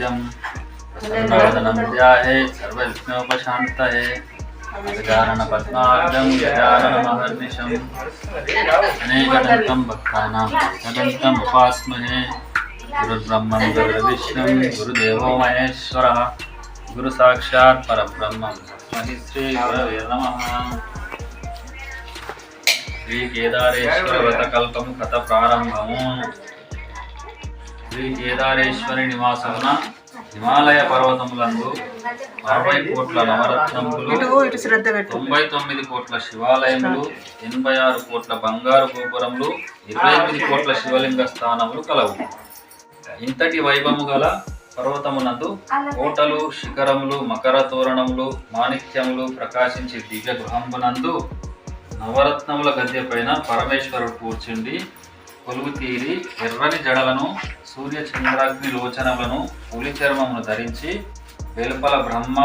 चतुर्भुजं प्रसन्नवदनं ध्याये सर्वविघ्नोपशान्तये गजाननपद्मार्कं गजाननमहर्निशम् अनेकदन्तं भक्तानां एकदन्तम् उपास्महे। गुरुर्ब्रह्मं गुरुर्विष्णुं गुरुदेवो महेश्वरः गुरुसाक्षात् परब्रह्मं तस्मै श्रीगुरवे नमः। శ్రీ కేదారేశ్వర వ్రతకల్పం కథ ప్రారంభము. శ్రీ కేదారేశ్వరి నివాసమున హిమాలయ పర్వతములందు 60 కోట్ల నవరత్నములు, 99 కోట్ల శివాలయములు, 86 కోట్ల బంగారు గోపురములు, 28 కోట్ల శివలింగ స్థానములు కలవు. ఇంతటి వైభవము గల పర్వతమునందు కోటలు, శిఖరములు, మకర తోరణములు, మాణిక్యములు ప్రకాశించి దివ్య గృహంబునందు నవరత్నముల గద్దె పైన పరమేశ్వరుడు కూర్చుండి కొలువు తీరి ఎర్రని జడలను, సూర్య చంద్రాగ్ని లోచనములను, పులి చర్మమును ధరించి వెలుపల బ్రహ్మ,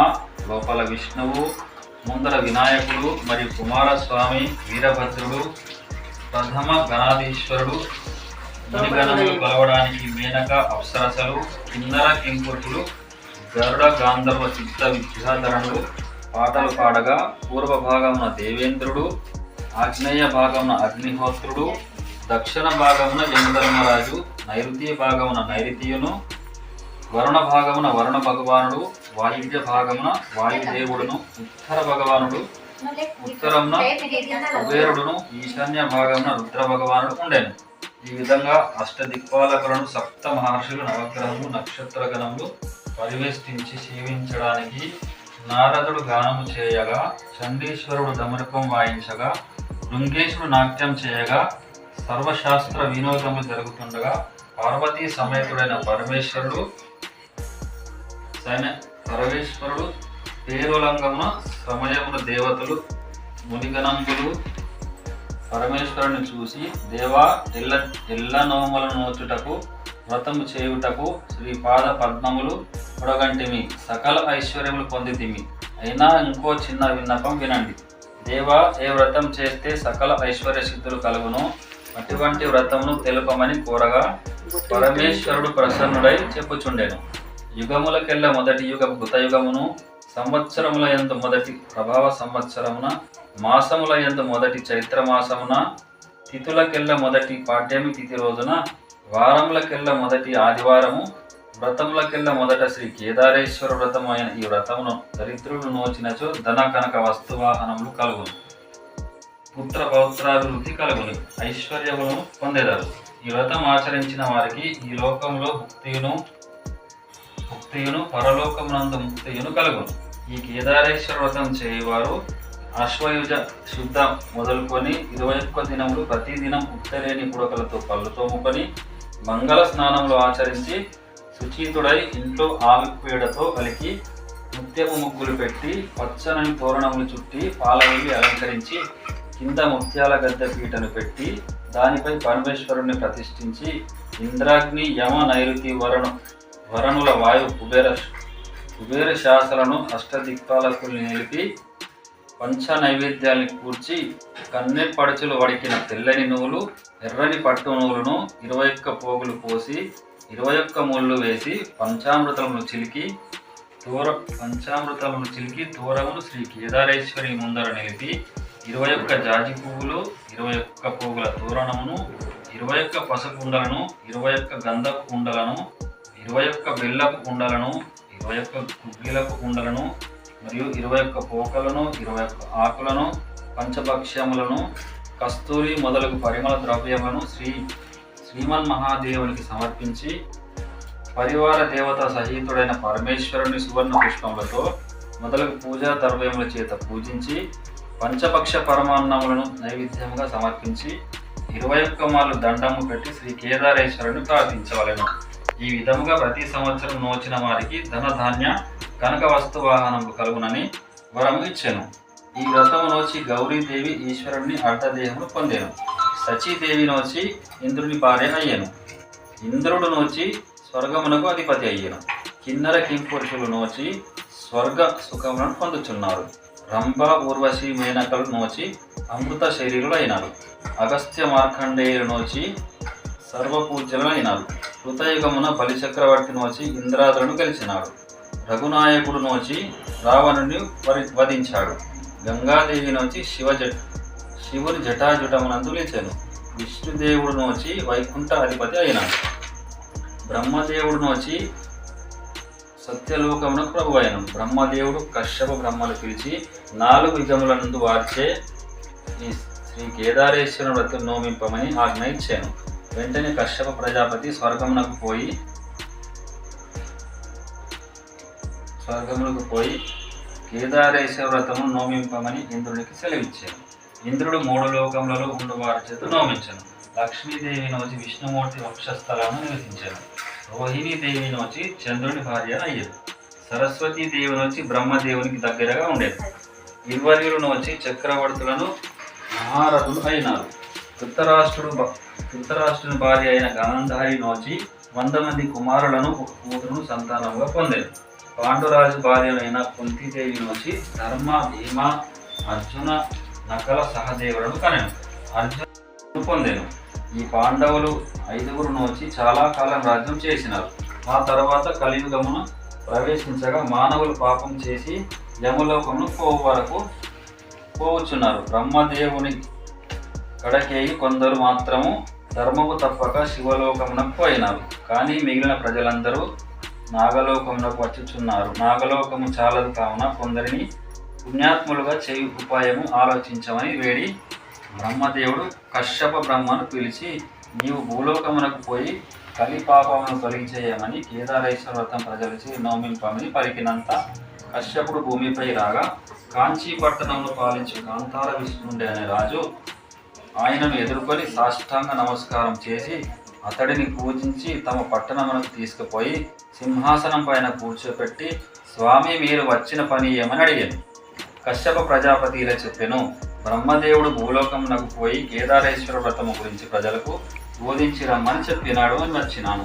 లోపల విష్ణువు, ముందర వినాయకుడు మరియు కుమారస్వామి, వీరభద్రుడు, ప్రథమ గణాధీశ్వరుడు, మునిగణములు కలవడానికి మేనక అప్సరసలు, కిన్నర కింపురుషులు, గరుడ గాంధర్వ చిత్త విద్యాధరణులు పాటలు పాడగా పూర్వ భాగమున దేవేంద్రుడు, ఆగ్నేయ భాగమున అగ్నిహోత్రుడు, దక్షిణ భాగమున యమధర్మరాజు, నైరుతి భాగమున నైరుతియును, వరుణ భాగమున వరుణ భగవానుడు, వాయువ్య భాగమున వాయుదేవుడును, ఉత్తర భగవానుడు, ఉత్తరమున కుబేరుడును, ఈశాన్య భాగమున రుద్ర భగవానుడు ఉండెను. ఈ విధంగా అష్టదిక్పాలకులను సప్త మహర్షులు, నవగ్రహములు, నక్షత్ర గణములు పరివేష్టించి సేవించడానికి నారదుడు గానము చేయగా, చండీశ్వరుడు దమరుకం వాయించగా, భృంగేశుడు నాట్యం చేయగా, సర్వశాస్త్ర వినోదములు జరుగుతుండగా పార్వతీ సమేతుడైన పరమేశ్వరుడు పేరులంగమున సమయమున దేవతలు మునిగణంబులు పరమేశ్వరుని చూసి, దేవా ఎల్ల నోములను నోచుటకు వ్రతము చేయుటకు శ్రీపాద పద్మములు పొడగంటిమి, సకల ఐశ్వర్యములు పొందితిమి. అయినా ఇంకో చిన్న విన్నపం వినండి. దేవా, ఏ వ్రతం చేస్తే సకల ఐశ్వర్య సిద్ధులు కలుగును, అటువంటి వ్రతమును తెలుపమని కోరగా పరమేశ్వరుడు ప్రసన్నుడై చెప్పుచుండెను. యుగములకెల్ల మొదటి యుగ కృతయుగమును, సంవత్సరముల యందు మొదటి ప్రభావ సంవత్సరమున, మాసముల యందు మొదటి చైత్రమాసమున, తిథులకెల్ల మొదటి పాడ్యమి తిథి రోజున, వారములకెల్ల మొదటి ఆదివారము, వ్రతములకెల్ల మొదట శ్రీ కేదారేశ్వర వ్రతము అయిన ఈ వ్రతమును దరిద్రులు నోచినచో ధన కనక వస్తువాహనములు కలుగును, పుత్ర పౌత్రాభివృద్ధి కలుగును, ఐశ్వర్యమును పొందెదరు. ఈ వ్రతం ఆచరించిన వారికి ఈ లోకంలో ముక్తియును పరలోకమునందు ముక్తియును కలుగును. ఈ కేదారేశ్వర వ్రతం చేయువారు అశ్వయుజ శుద్ధ మొదలుకొని 21 దినములు ప్రతిదినం ఉత్తరేణి పుడకలతో పళ్ళు తోముకొని మంగళ స్నానములు ఆచరించి శుచితుడై ఇంట్లో ఆవిపీడతో కలిగి ముత్యపు ముగ్గులు పెట్టి పచ్చని తోరణములు చుట్టి పాలవెల్లి అలంకరించి కింద ముత్యాల గద్దె పీటను పెట్టి దానిపై పరమేశ్వరుణ్ణి ప్రతిష్ఠించి ఇంద్రాగ్ని, యమ, నైరుతి, వరుణుల వాయు, కుబేర శాసలను అష్టదిక్పాలకుల్ని నిలిపి పంచ నైవేద్యాల్ని కూర్చి కన్నెపడుచులు వడికిన తెల్లని నువ్వులు, ఎర్రని పట్టు నువ్వులను 21 పోగులు పోసి 21 ముళ్ళు వేసి పంచామృతమును చిలికి తోరమును శ్రీ కేదారేశ్వరి ముందర నిలిపి 21 జాజి పువ్వులు, 21 పోగుల తోరణమును, 21 పసుపు ఉండలను, 21 గంధపు ఉండలను, 21 బెల్లపు ఉండలను, 21 గుగ్గిలపు ఉండలను మరియు 21 పోకలను, 21 ఆకులను, పంచభక్ష్యములను, కస్తూరి మొదలగు పరిమళ ద్రవ్యములను శ్రీమన్ మహాదేవునికి సమర్పించి పరివార దేవత సహితుడైన పరమేశ్వరుని సువర్ణ పుష్పములతో మొదలగు పూజా ద్రవ్యముల చేత పూజించి పంచపక్ష పరమాన్నములను నైవేద్యముగా సమర్పించి 21 మార్లు దండము పెట్టి శ్రీ కేదారేశ్వరుని ప్రార్థించవలెను. ఈ విధముగా ప్రతి సంవత్సరం నోచిన వారికి ధనధాన్య కనక వస్తు వాహనము కలుగునని వరము ఇచ్చెను. ఈ వ్రతము నోచి గౌరీదేవి ఈశ్వరుని అర్ధదేహమును పొందెను. సచీదేవి నోచి ఇంద్రుని భార్య అయ్యెను. ఇంద్రుడు నోచి స్వర్గమునకు అధిపతి అయ్యెను. కిన్నర కింపురుషులు నోచి స్వర్గ సుఖములను పొందుచున్నారు. రంభ, ఊర్వశి, మేనకలు నోచి అమృత శరీరులు అయినారు. అగస్త్య మార్కండేయులు నోచి సర్వపూజ్యులు అయినారు. కృతయుగమున బలిచక్రవర్తి నోచి ఇంద్రాదులను గెలిచినాడు. రఘునాయకుడు నోచి రావణుని వధించాడు. గంగాదేవి నోచి శివుని జటాజుటమునందు లేచాను. విష్ణుదేవుడు నోచి వైకుంఠ అధిపతి అయినాడు. బ్రహ్మదేవుడు నోచి సత్యలోకమునకు ప్రభు అయిన. బ్రహ్మదేవుడు కశ్యప బ్రహ్మలు పిలిచి 4 యుగముల నందు వార్చే ఈ శ్రీ కేదారేశ్వర వ్రతం నోమింపమని ఆజ్ఞ ఇచ్చాను. వెంటనే కశ్యప ప్రజాపతి స్వర్గమునకు పోయి కేదారేశ్వర వ్రతము నోమింపమని ఇంద్రునికి సెలవిచ్చాను. ఇంద్రుడు 3 లోకములలో ఉండు వారి చేత నోమించను. లక్ష్మీదేవి నోచి విష్ణుమూర్తి వక్షస్థలాన్ని నివసించాను. రోహిణీదేవి నోచి చంద్రుని భార్య అయ్యేది. సరస్వతీదేవి నోచి బ్రహ్మదేవునికి దగ్గరగా ఉండేది. ఇరువరులు నోచి చక్రవర్తులను మహారథులు అయినారు. ధృతరాష్ట్రుని భార్య అయిన గాంధారి నోచి 100 మంది కుమారులను ఒక కూతురును సంతానంగా పొందేది. పాండురాజు భార్యలైన కుంతీదేవి నోచి ధర్మ, భీమ, అర్జున, నకల సహదేవులను కనెను. అర్జునుడు పొందెను. ఈ పాండవులు 5గురు నోచి చాలా కాలం రాజ్యం చేసినారు. ఆ తర్వాత కలియుగమున ప్రవేశించగా మానవులు పాపం చేసి యమలోకమును పోవచ్చున్నారు. బ్రహ్మదేవుని కడకేయి కొందరు మాత్రము ధర్మము తప్పక శివలోకమునకు పోయినారు. కానీ మిగిలిన ప్రజలందరూ నాగలోకమునకు వచ్చుచున్నారు. నాగలోకము చాలదు కావున కొందరిని పుణ్యాత్ములుగా చేయు ఉపాయము ఆలోచించమని వేడి బ్రహ్మదేవుడు కశ్యప బ్రహ్మను పిలిచి, నీవు భూలోకమునకు పోయి కలిపాపమును తొలగించేయమని కేదారేశ్వర వ్రతం ప్రజలచి నోమింపమని పలికినంత కశ్యపుడు భూమిపై రాగా కాంచీ పట్టణంలో పాలించే కాంతార విష్ణుండే అనే రాజు ఆయనను ఎదుర్కొని సాష్టాంగ నమస్కారం చేసి అతడిని పూజించి తమ పట్టణమునకు తీసుకుపోయి సింహాసనం పైన కూర్చోపెట్టి, స్వామి మీరు వచ్చిన పని ఏమని అడిగాను. కశ్యప ప్రజాపతి ఇలా చెప్పెను, బ్రహ్మదేవుడు భూలోకమునకు పోయి కేదారేశ్వర వ్రతము గురించి ప్రజలకు బోధించి రమ్మని చెప్పినాడు అని వచ్చినాను.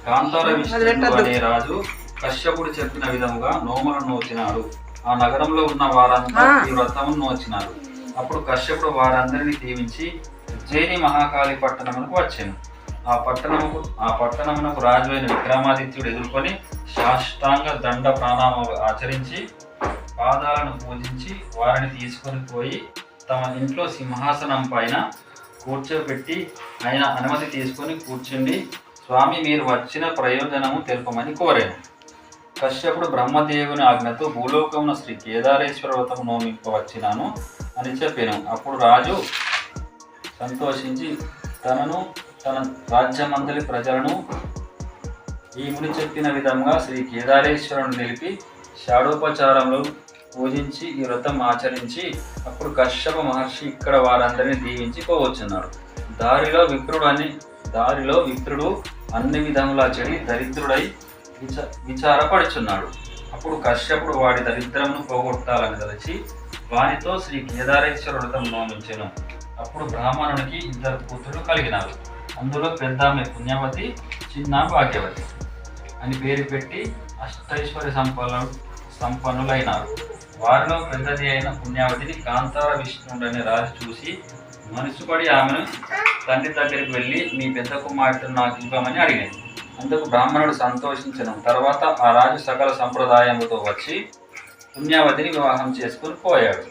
కాంతార విష్ణుడు అనే రాజు కశ్యపుడు చెప్పిన విధముగా నోములను నోచినాడు. ఆ నగరంలో ఉన్న వారంతా ఈ వ్రతమును నోచినారు. అప్పుడు కశ్యపుడు వారందరినీ దీవించి ఉజ్జయిని మహాకాళి పట్టణమునకు వచ్చాను. ఆ పట్టణమునకు రాజు అయిన విక్రమాదిత్యుడు ఎదుర్కొని సాష్టాంగ దండ ప్రణామాలు ఆచరించి పాదాలను పూజించి వారిని తీసుకొని పోయి తమ ఇంట్లో సింహాసనం పైన కూర్చోబెట్టి ఆయన అనుమతి తీసుకొని కూర్చుండి, స్వామి మీరు వచ్చిన ప్రయోజనము తెలుపమని కోరాను. కశ్యపుడు బ్రహ్మదేవుని ఆజ్ఞతో భూలోకమున శ్రీ కేదారేశ్వర వ్రతము నోమింపవచ్చినాను అని చెప్పాను. అప్పుడు రాజు సంతోషించి తనను తన రాజ్యమందలి ప్రజలను ఈ ముని చెప్పిన విధంగా శ్రీ కేదారేశ్వరుని నిలిపి షాడోపచారంలో పూజించి ఈ వ్రతం ఆచరించి అప్పుడు కశ్యప మహర్షి ఇక్కడ వారందరినీ దీవించి పోవచ్చున్నాడు. దారిలో విప్రుడు అన్ని విధములా చెడి దరిద్రుడై విచారపడుచున్నాడు. అప్పుడు కశ్యపుడు వాడి దరిద్రమును పోగొట్టాలని తలచి వానితో శ్రీ కేదారేశ్వర వ్రతం నోమించెను. అప్పుడు బ్రాహ్మణునికి 2 కూతురు కలిగినారు. అందులో పెద్దామె పుణ్యవతి, చిన్న భాగ్యవతి అని పేరు పెట్టి అష్టైశ్వర్య సంపన్నులైనారు. వారిలో పెద్దది అయిన పుణ్యావతిని కాంతార విష్ణుడనే రాజు చూసి మనసుపడి ఆమెను తండ్రి దగ్గరికి వెళ్ళి, మీ పెద్ద కుమార్తెను నాకు ఇవ్వమని అడిగాను. అందుకు బ్రాహ్మణుడు సంతోషించను. తర్వాత ఆ రాజు సకల సంప్రదాయములతో వచ్చి పుణ్యావతిని వివాహం చేసుకుని పోయాడు.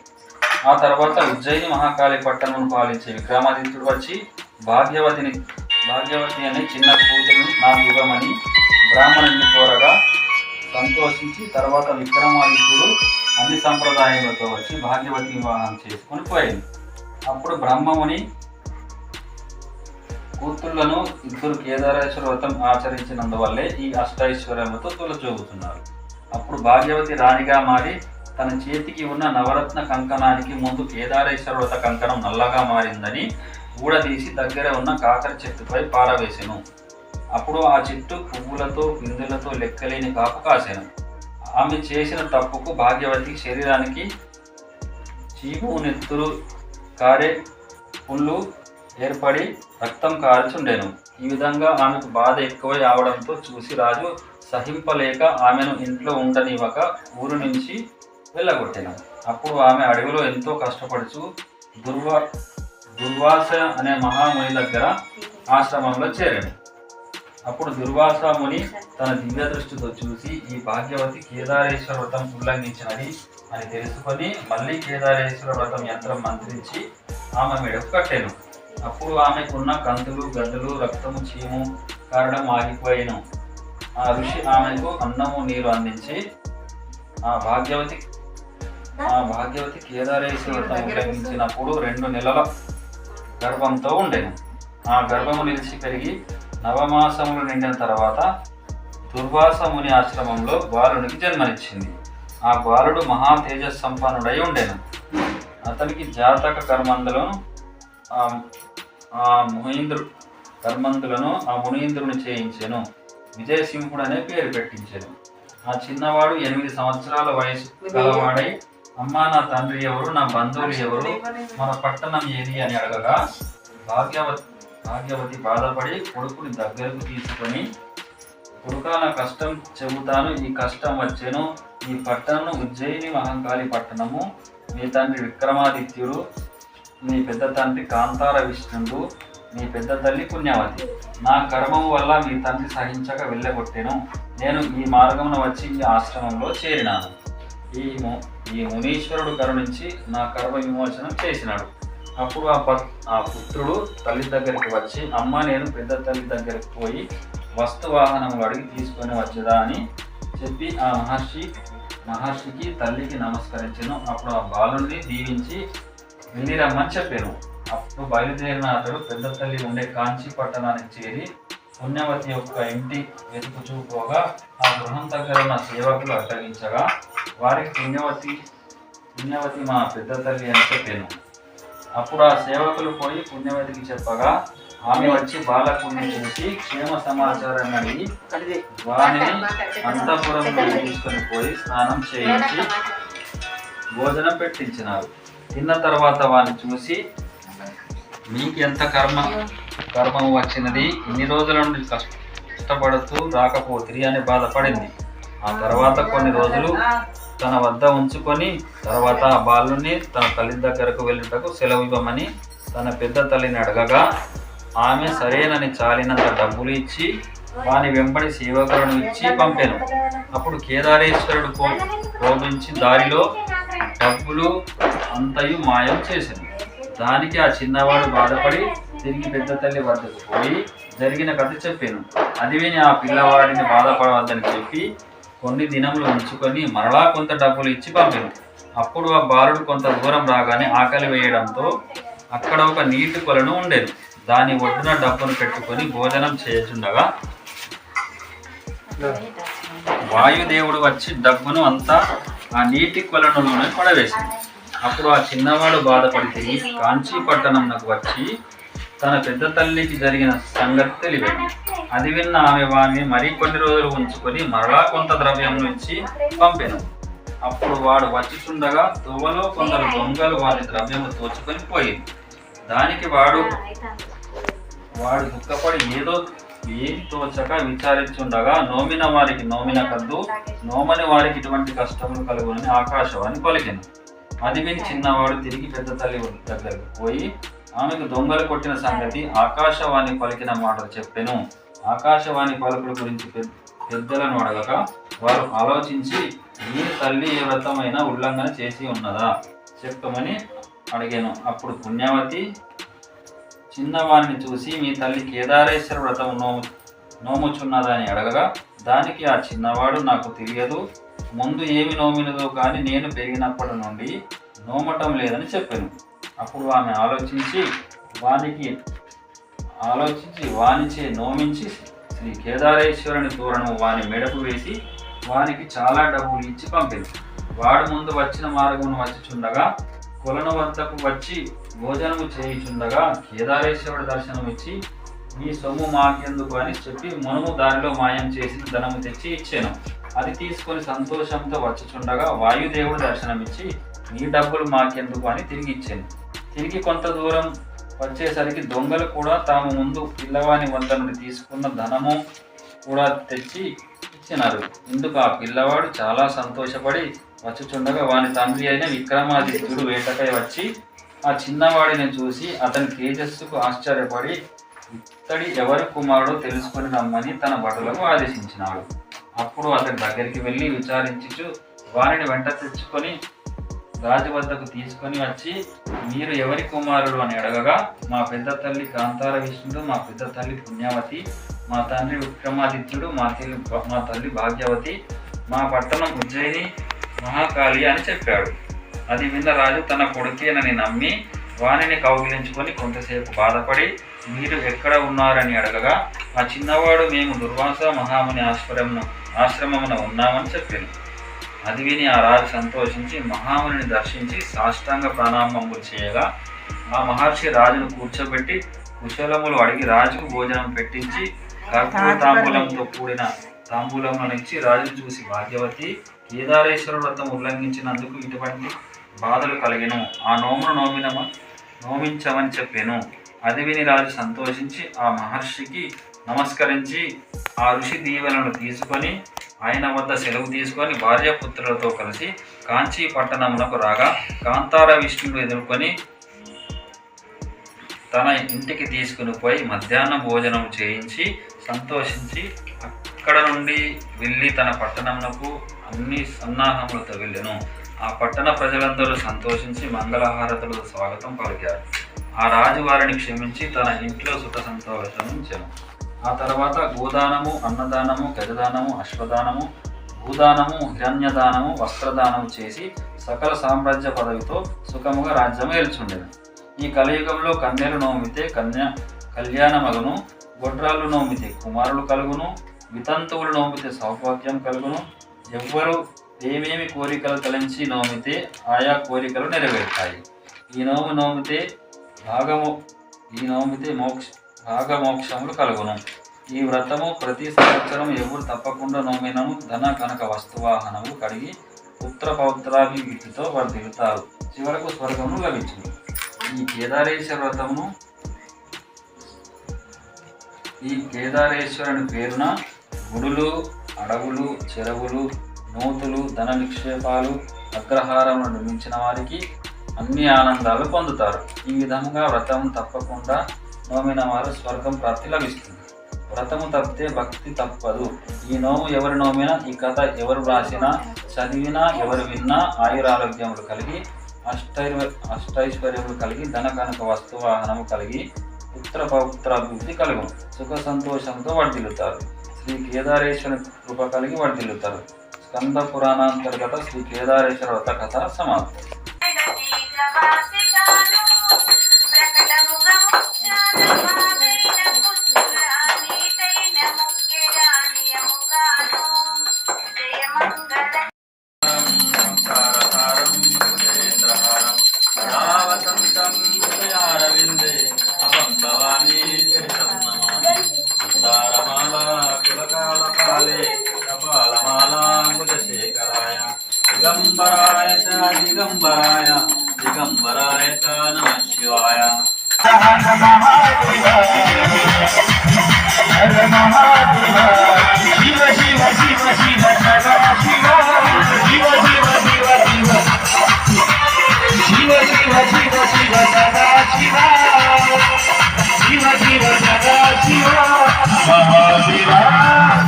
ఆ తర్వాత ఉజ్జయిని మహాకాళి పట్టణమును పాలించే విక్రమాదిత్యుడు వచ్చి భాగ్యవతి అనే చిన్న కూతురును నాకు ఇవ్వమని బ్రాహ్మణుడిని కోరగా సంతోషించి తర్వాత విక్రమాదిత్యుడు అన్ని సంప్రదాయాలతో వచ్చి భాగ్యవతి వివాహం చేసుకుని పోయింది. అప్పుడు బ్రహ్మముని కూతుళ్లను 2 కేదారేశ్వర వ్రతం ఆచరించినందువల్లే ఈ అష్టైశ్వర్యములతో తొలచూపుతున్నారు. అప్పుడు భాగ్యవతి రాణిగా మారి తన చేతికి ఉన్న నవరత్న కంకణానికి ముందు కేదారేశ్వర వ్రత కంకణం నల్లగా మారిందని ఊడదీసి దగ్గర ఉన్న కాకర చెట్టుపై పారవేసెను. అప్పుడు ఆ చెట్టు పువ్వులతో పిందులతో లెక్కలేని కాపు కాసెను. ఆమె చేసిన తప్పుకు భాగ్యవతి శరీరానికి చీము, నెత్తురు కారే పుళ్ళు ఏర్పడి రక్తం కాల్చుండెను. ఈ విధంగా ఆమెకు బాధ ఎక్కువై అవడంతో చూసి రాజు సహింపలేక ఆమెను ఇంట్లో ఉండనివ్వక ఊరు నుంచి వెళ్ళగొట్టెను. అప్పుడు ఆమె అడవిలో ఎంతో కష్టపడుచు దుర్వాస అనే మహాముని దగ్గర ఆశ్రమంలో చేరాడు. అప్పుడు దుర్వాస ముని తన దివ్య దృష్టితో చూసి ఈ భాగ్యవతి కేదారేశ్వర వ్రతం ఉల్లంఘించినది అని తెలుసుకొని మళ్ళీ కేదారేశ్వర వ్రతం యంత్రం మంత్రించి ఆమె మెడకు కట్టాను. అప్పుడు ఆమెకున్న కంతులు గద్దులు రక్తము చీము కారణం ఆగిపోయాను. ఆ ఋషి ఆమెకు అన్నము నీరు అందించి ఆ భాగ్యవతి కేదారేశ్వర వ్రతం ఉల్లంఘించినప్పుడు 2 నెలల గర్భంతో ఉండేను. ఆ గర్భము నిలిచి పెరిగి నవమాసములు నిండిన తర్వాత దుర్వాస ముని ఆశ్రమంలో బాలునికి జన్మనిచ్చింది. ఆ బాలుడు మహా తేజస్ సంపన్నుడై ఉండేను. అతనికి జాతక కర్మందులను ఆ మునీంద్రుని చేయించాను. విజయసింహుడు అనే పేరు పెట్టించాను. ఆ చిన్నవాడు 8 సంవత్సరాల వయసు గలవాడై అమ్మా నా తండ్రి ఎవరు, నా బంధువులు ఎవరు, మన పట్టణం ఏది అని అడగగా భాగ్యవతి బాధపడి కొడుకుని దగ్గరకు తీసుకొని కొడుకా నా కష్టం చెబుతాను, ఈ కష్టం వచ్చాను. ఈ పట్టణం ఉజ్జయిని మహంకాళి పట్టణము. మీ తండ్రి విక్రమాదిత్యుడు, మీ పెద్ద తండ్రి కాంతార విష్ణుడు, మీ పెద్ద తల్లి పుణ్యవతి. నా కర్మం వల్ల మీ తండ్రి సహించక వెళ్ళగొట్టాను. నేను ఈ మార్గమున వచ్చి ఈ ఆశ్రమంలో చేరినాను. ఈ మునీశ్వరుడు కరుణించి నా కర్మ విమోచనం చేసినాడు. అప్పుడు ఆ పుత్రుడు తల్లి దగ్గరికి వచ్చి అమ్మ నేను పెద్ద తల్లి దగ్గరికి పోయి వస్తువాహనములు అడిగి తీసుకొని వచ్చేదా అని చెప్పి ఆ మహర్షికి తల్లికి నమస్కరించాను. అప్పుడు ఆ బాలుని దీవించి వెళ్ళిరమ్మని చెప్పాను. అప్పుడు బయలుదేరిన అతడు పెద్ద తల్లి ఉండే కాంచి పట్టణానికి చేరి పుణ్యవతి యొక్క ఇంటి వెతుకుచూపోగా ఆ గృహం దగ్గర ఉన్న సేవకులు అడ్డగించగా వారికి పుణ్యవతి మా పెద్ద తల్లి అని చెప్పాను. అప్పుడు ఆ సేవకులు పోయి పుణ్యవతికి చెప్పగా ఆమె వచ్చి బాలకుని చూసి క్షేమ సమాచారాన్ని అడిగి వారిని అంతఃపురంలో తీసుకొని పోయి స్నానం చేయించి భోజనం పెట్టించినారు. తిన్న తర్వాత వారిని చూసి మీకు ఎంత కర్మము వచ్చినది, ఇన్ని రోజుల నుండి కష్టపడుతూ రాకపోతిరి అని బాధపడింది. ఆ తర్వాత కొన్ని రోజులు తన వద్ద ఉంచుకొని తర్వాత ఆ బాలుని తన తల్లి దగ్గరకు వెళ్ళుటకు సెలవు ఇవ్వమని తన పెద్ద తల్లిని అడగగా ఆమె సరేనని చాలినంత డబ్బులు ఇచ్చి వాని వెంబడి సేవకులను ఇచ్చి పంపాను. అప్పుడు కేదారేశ్వరుడు కోపించి దారిలో డబ్బులు అంతయు మాయం చేశాను. దానికి ఆ చిన్నవాడు బాధపడి తిరిగి పెద్ద తల్లి వద్దకు పోయి జరిగిన కథ చెప్పాను. అది విని ఆ పిల్లవాడిని బాధపడవద్దని చెప్పి కొన్ని దినములు ఉంచుకొని మరలా కొంత డబ్బులు ఇచ్చి పంపాను. అప్పుడు ఆ బాలుడు కొంత దూరం రాగానే ఆకలి వేయడంతో అక్కడ ఒక నీటి కొలను ఉండేది. దాని ఒడ్డున డబ్బును పెట్టుకొని భోజనం చేయుచుండగా వాయుదేవుడు వచ్చి డబ్బును అంతా ఆ నీటి కొలనులోనే పడవేసింది. అప్పుడు ఆ చిన్నవాడు బాధపడి తిరిగి కాంచీ పట్టణంకు వచ్చి తన పెద్ద తల్లికి జరిగిన సంగతి తెలియదు. అది విన్న ఆమె వారిని మరీ కొన్ని రోజులు ఉంచుకొని మరలా కొంత ద్రవ్యం నుంచి పంపాను. అప్పుడు వాడు వచ్చిచుండగా తువ్వలో కొందరు దొంగలు వారి ద్రవ్యము తోచుకొని పోయింది. దానికి వాడు దుఃఖపడి ఏది తోచక విచారించుండగా నోమిన వారికి నోమిన కద్దు, నోమని వారికి ఇటువంటి కష్టములు కలుగునని ఆకాశవాణి పలికెను. అది విని చిన్నవాడు తిరిగి పెద్ద తల్లి దగ్గరకు పోయి ఆమెకు దొంగలు కొట్టిన సంగతి ఆకాశవాణి పలికిన మాటలు చెప్పెను. ఆకాశవాణి పలుకుల గురించి పెద్దలను అడగక వారు ఆలోచించి మీ తల్లి ఏ వ్రతమైనా ఉల్లంఘన చేసి ఉన్నదా చెప్పమని అడిగాను. అప్పుడు పుణ్యవతి చిన్నవాడిని చూసి మీ తల్లి కేదారేశ్వర వ్రతం నోముచున్నదా అని అడగగా దానికి ఆ చిన్నవాడు నాకు తెలియదు, ముందు ఏమి నోమినదో కానీ నేను పెరిగినప్పటి నుండి నోమటం లేదని చెప్పాను. అప్పుడు ఆమె ఆలోచించి వానిచే నోమించి శ్రీ కేదారేశ్వరుని తోరణము వాని మెడకు వేసి వానికి చాలా డబ్బులు ఇచ్చి పంపింది. వాడు ముందు వచ్చిన మార్గమును వచ్చిచుండగా కొలను వద్దకు వచ్చి భోజనము చేయుచుండగా కేదారేశ్వరుడు దర్శనం ఇచ్చి మీ సొమ్ము మాకెందుకు అని చెప్పి మునుము దారిలో మాయం చేసిన ధనము తెచ్చి ఇచ్చాను. అది తీసుకొని సంతోషంతో వచ్చుచుండగా వాయుదేవుడు దర్శనమిచ్చి మీ డబ్బులు మాకెందుకు అని తిరిగి ఇచ్చాను. తిరిగి కొంత దూరం వచ్చేసరికి దొంగలు కూడా తాము ముందు పిల్లవాని వద్ద నుండి తీసుకున్న ధనము కూడా తెచ్చి ఇచ్చినారు. ఇందుకు ఆ పిల్లవాడు చాలా సంతోషపడి వచ్చుచుండగా వాని తండ్రి అయిన విక్రమాదిత్యుడు వేటకై వచ్చి ఆ చిన్నవాడిని చూసి అతని తేజస్సుకు ఆశ్చర్యపడి ఇతడి ఎవరి కుమారుడో తెలుసుకొని రమ్మని తన భటులకు ఆదేశించినాడు. అప్పుడు అతడి దగ్గరికి వెళ్ళి విచారించుచు వారిని వెంట తెచ్చుకొని రాజు వద్దకు తీసుకొని వచ్చి, మీరు ఎవరి కుమారుడు అని అడగగా, మా పెద్ద తల్లి కాంతార విష్ణుడు, మా పెద్ద తల్లి పుణ్యవతి, మా తండ్రి విక్రమాదిత్యుడు, మా తల్లి భాగ్యవతి, మా పట్టణం ఉజ్జయిని మహాకాళి అని చెప్పాడు. అది విన్న రాజు తన కొడుకేనని నమ్మి వాణిని కౌగిలించుకొని కొంతసేపు బాధపడి, మీరు ఎక్కడ ఉన్నారని అడగగా, ఆ చిన్నవాడు మేము దుర్వాస మహాముని ఆశ్రమమున ఉన్నామని చెప్పాను. అది విని ఆ రాజు సంతోషించి మహామునిని దర్శించి సాష్టాంగ ప్రణామములు చేయగా, ఆ మహర్షి రాజును కూర్చోబెట్టి కుశలములు అడిగి రాజుకు భోజనం పెట్టించి కర్పూర తాంబూలంతో కూడిన తాంబూలములను ఇచ్చి రాజును చూసి, భాగ్యవతి, కేదారేశ్వర వ్రతం ఉల్లంఘించినందుకు ఇటువంటి బాధలు కలిగెను, ఆ నోమును నోమించమని చెప్పాను. అది విని రాజు సంతోషించి ఆ మహర్షికి నమస్కరించి ఆ ఋషి దీవెనలను తీసుకొని ఆయన వద్ద సెలవు తీసుకొని భార్యాపుత్రులతో కలిసి కాంచీ పట్టణమునకు రాగా, కాంతార విష్ణుడు ఎదుర్కొని తన ఇంటికి తీసుకుని పోయి మధ్యాహ్న భోజనం చేయించి సంతోషించి అక్కడ నుండి వెళ్ళి తన పట్టణమునకు అన్ని సన్నాహములతో వెళ్ళెను. ఆ పట్టణ ప్రజలందరూ సంతోషించి మంగళహారతులతో స్వాగతం పలికారు. ఆ రాజు వారిని క్షమించి తన ఇంట్లో సుఖ సంతోషించెను. ఆ తర్వాత గోదానము, అన్నదానము, గజదానము, అశ్వదానము, భూదానము, హిరణ్యదానము, వస్త్రదానము చేసి సకల సామ్రాజ్య పదవితో సుఖముగా రాజ్యము ఏల్చుండెను. ఈ కలియుగంలో కన్యలు నోమితే కళ్యాణమగును, గొడ్రాళ్ళు నోమితే కుమారులు కలుగును, వితంతువులు నోమితే సౌభాగ్యం కలుగును. ఎవ్వరు ఏమేమి కోరికలు తలంచి నోమితే ఆయా కోరికలు నెరవేరుతాయి. ఈ నోమితే భాగమోక్షములు కలుగును. ఈ వ్రతము ప్రతి సంవత్సరం ఎవరు తప్పకుండా నోమినము ధన కనక వస్తువాహనము కడిగి పుత్ర పౌత్రాభివృద్ధితో వర్ధిల్లుతారు, చివరకు స్వర్గమును లభించును. ఈ కేదారేశ్వరుని పేరున గుడులు, అడవులు, చెరువులు, నూతులు, ధన నిక్షేపాలు, అగ్రహారములు నిర్మించిన వారికి అన్ని ఆనందాలు పొందుతారు. ఈ విధంగా వ్రతం తప్పకుండా నోమిన వారు స్వర్గం ప్రాప్తి లభిస్తుంది. వ్రతము తప్పితే భక్తి తప్పదు. ఈ నోము ఎవరు నోమినా, ఈ కథ ఎవరు రాసినా, చదివినా, ఎవరు విన్నా ఆయురారోగ్యములు కలిగి అష్టైశ్వర్యములు కలిగి ధన కనక వస్తువాహనము కలిగి పుత్ర పౌత్రాభివృద్ధి కలుగును, సుఖ సంతోషంతో వర్ధిల్లుతారు. శ్రీ కేదారేశ్వరుని కృప కలిగి వర్ధిల్లుతారు. స్కంద పురాణాంతర్గత శ్రీ కేదారేశ్వర వ్రత కథ సమాప్తం. దిగంబరాయ చ నమః శివాయ. శివ శివ శివ శివ సదా శివ, శివ శివ శివ శివ, శివ శివ శివ శివ సదా శివ, శివ శివ సదా శివ, మహాశివ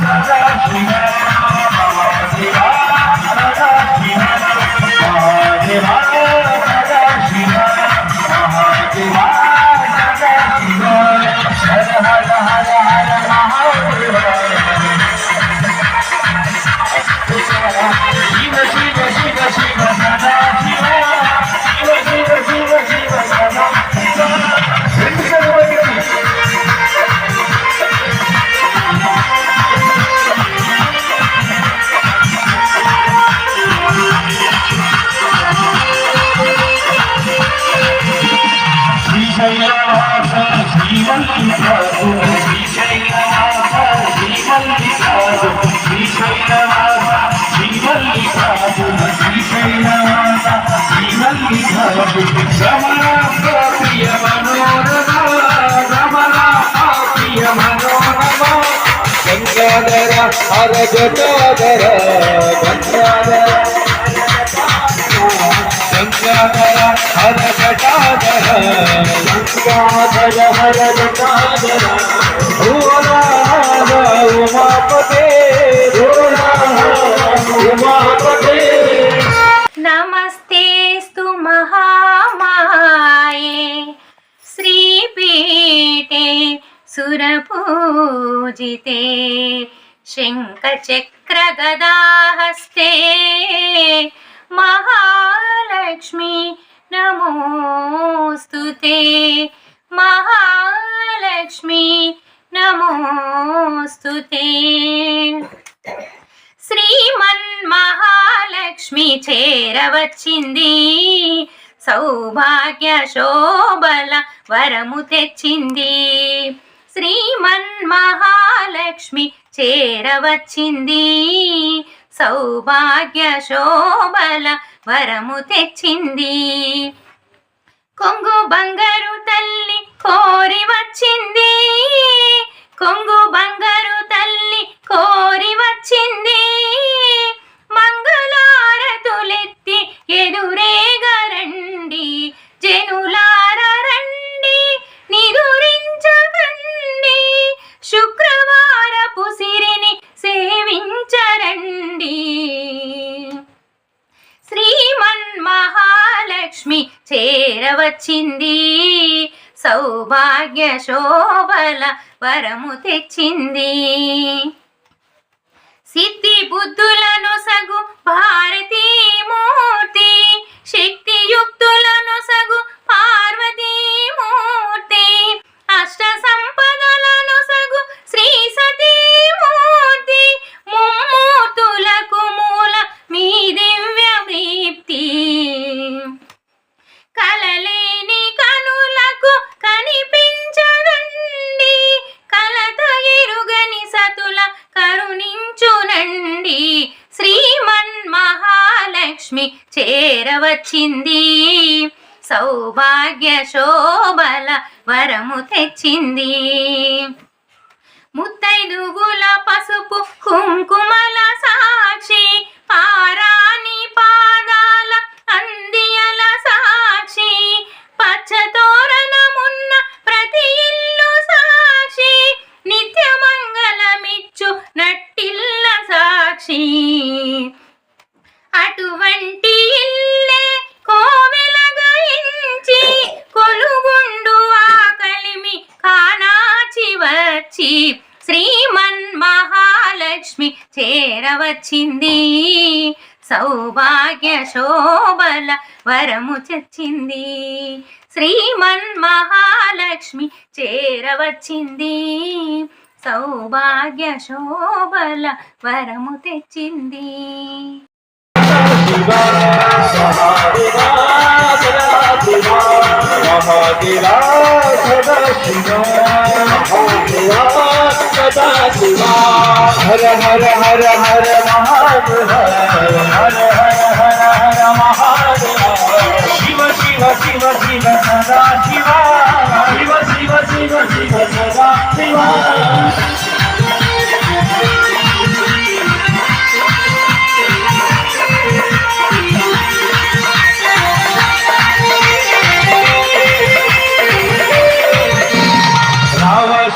సదా శివ, మహాశివ సదా శివ, మహాశివ సదా శివ, మహాశివ సదా శివ, హర హర హర హర మహాదేవ. శివ శివ శివ శివ సదా శివ, శివ శివ శివ శివ సదా శివ. శ్రీశైలవాస శ్రీమల్లికార్జు, శ్రీశైలవాస శ్రీమల్లికార్జు, శ్రీశైలవాస శ్రీమల్లికార్జు, శ్రీశైలవాస శ్రీమల్లికార్జు. రమణ ప్రియ మనోరమ, రమణ ప్రియ మనోరమ, గంగాధర హర జటాధర, గంగాధర గంగాధర హర జటాధర, గంగాధర హర జటాధర. पूजिते शङ्खचक्रगदाहस्ते महालक्ष्मी नमोऽस्तु ते महालक्ष्मी नमोऽस्तु ते శ్రీమన్మహాలక్ష్మి చేరవచ్చింది సౌభాగ్య శోభల వరము తెచ్చింది శ్రీమన్మహాలక్ష్మి చేరవచ్చింది సౌభాగ్య శోభల వరము తెచ్చింది కొంగు బంగారు తల్లి కోరి వచ్చింది కొంగు బంగారు తల్లి కోరి వచ్చింది మంగళారతులెత్తి ఎదురేగరండి జనులార రండి నిదురించకండి శుక్రవారపు సిరిని సేవించరండి శ్రీమన్మహాలక్ష్మి చేరవచ్చింది సౌభాగ్య శోభల వరము తెచ్చింది సిద్ధి బుద్ధులను సగు భారతీమూర్తి శక్తియుక్తులను సగు పార్వతీమూర్తి అష్ట సంపదలను సగు శ్రీ సతీమూర్తి ముమ్మూర్తులకు మూల మీ దివ్య దీప్తి కలలేని కనులకు కనిపించదండి కలత ఎరుగని సతుల కరుణించునండి శ్రీమన్మహాలక్ష్మి చేరవచ్చింది సౌభాగ్య శోభల వరము తెచ్చింది ముత్తైదుగుల పసుపు కుంకుమల సాక్షి పారాని పాదాల అందియల సాక్షి పచ్చతోరణమున్న ప్రతి ఇల్లు సాక్షి నిత్య మంగళమిచ్చు నట్టిల్ల సాక్షి అటువంటి ఇల్లే కోవెలగయించి కొలుగుండు ఆకలిమి కానాచి వచ్చి శ్రీమన్మహాలక్ష్మి చేరవచ్చింది సౌభాగ్య శోభల వరము తెచ్చింది శ్రీమన్మహాలక్ష్మి చేరవచ్చింది సౌభాగ్య శోభల వరము తెచ్చింది హర హర హర హర మహాదేవ హర హర హర హర మహాదేవ శివ శివ శివ శివ సదా శివ శివ శివ శివ శివ సదా శివ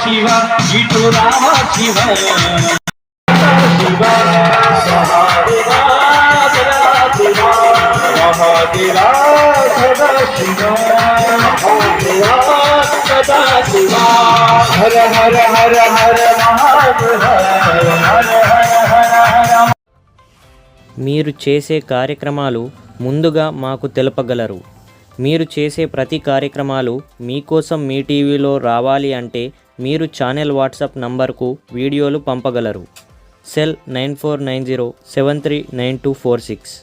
శివ ఇటు రామ శివ శివ మహాదేవ శివ మహాదేవ సదా శివ మహాదేవ సదా శివ హర హర హర హర మహాదేవ హర హర హర హర. మీరు చేసే కార్యక్రమాలు ముందుగా మాకు తెలపగలరు. మీరు చేసే ప్రతి కార్యక్రమాలు మీకోసం మీ టీవీలో రావాలి అంటే మీరు ఛానల్ వాట్సాప్ నంబర్కు వీడియోలు పంపగలరు. సెల్ 9490739246.